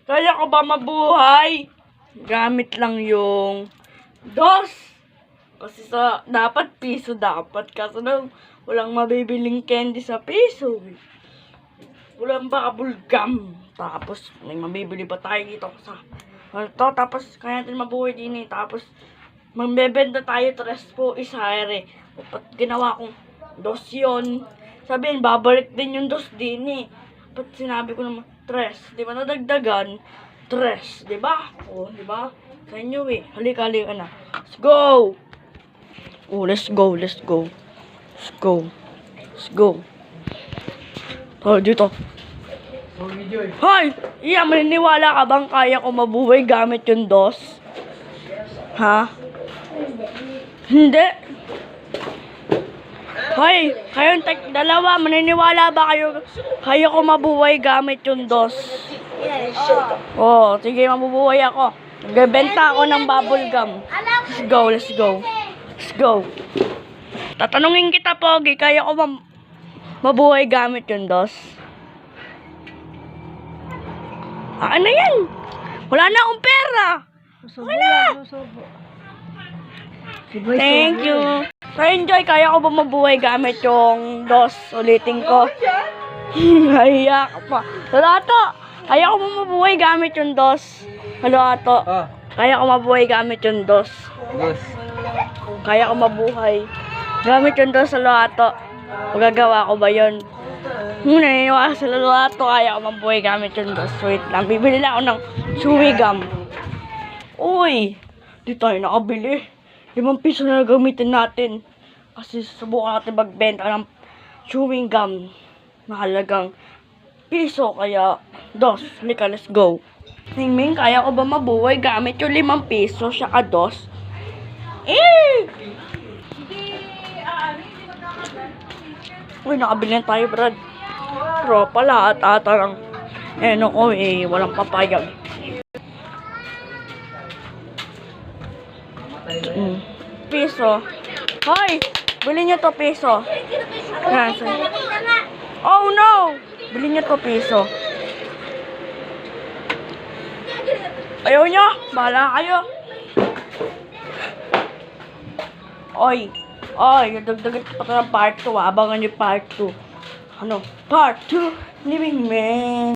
Kaya ko ba mabuhay? Gamit lang yung dos. Kasi dapat piso dapat. Kaso lang, walang mabibiling candy sa piso. Walang bubble gum. Tapos, may mabibili pa tayo dito sa ito. Tapos, kaya natin mabuhay din eh. Tapos, magbebenta tayo 3 po isare. Dapat ginawa kong dos yun. Sabihin, babalik din yung dos din eh. Ba't sinabi ko naman 3? Di ba nadagdagan? 3, di ba? O, di ba? Sa inyo eh. Halika na. Let's go! Oh, let's go. Let's go. Oh, dito. Hoy! Iya, maniniwala ka bang kaya ko mabuhay gamit yung dos? Ha? Hindi. Hoy, kayong dalawa, maniniwala ba kayo kaya ko mabuhay gamit yung dos? Oh, sige, mabubuhay ako. Nagbebenta ako ng bubble gum. Let's go. Tatanungin kita, Pogi, kaya ko mabuhay gamit yung dos? Ano yan? Wala na akong pera. Wala. Thank you. So, enjoy. Kaya ko ba mabuhay gamit yung dos? Ulitin ko. Kaya ka pa. Halato. Kaya ko ba mabuhay gamit yung dos? Halato. Kaya ko mabuhay gamit yung dos. Kaya ko mabuhay gamit yung dos. Halato. Magagawa ko ba yun? Naniniwala sa lalato. Kaya ko mabuhay gamit yung dos. Wait lang. Bibili lang ako ng chewing gum. Uy. Di tayo nakabili. 5 piso na gamitin natin. Kasi subukan natin magbenta ng chewing gum. Mahalagang piso. Kaya dos. Halika, let's go. Mingming, kaya ko ba mabuhay gamit yung 5 piso saka dos? Uy, nakabili na tayo, Brad. Pero pala at lang. Ko walang papayag. Piso. Hoy! Bili niyo to piso. Oh no! Bili niyo to piso. Ayaw niyo? Bahala kayo. Oy, dagdagan pa ito ng part 2. Abangan niyo part 2. Ano? Part 2? Living man.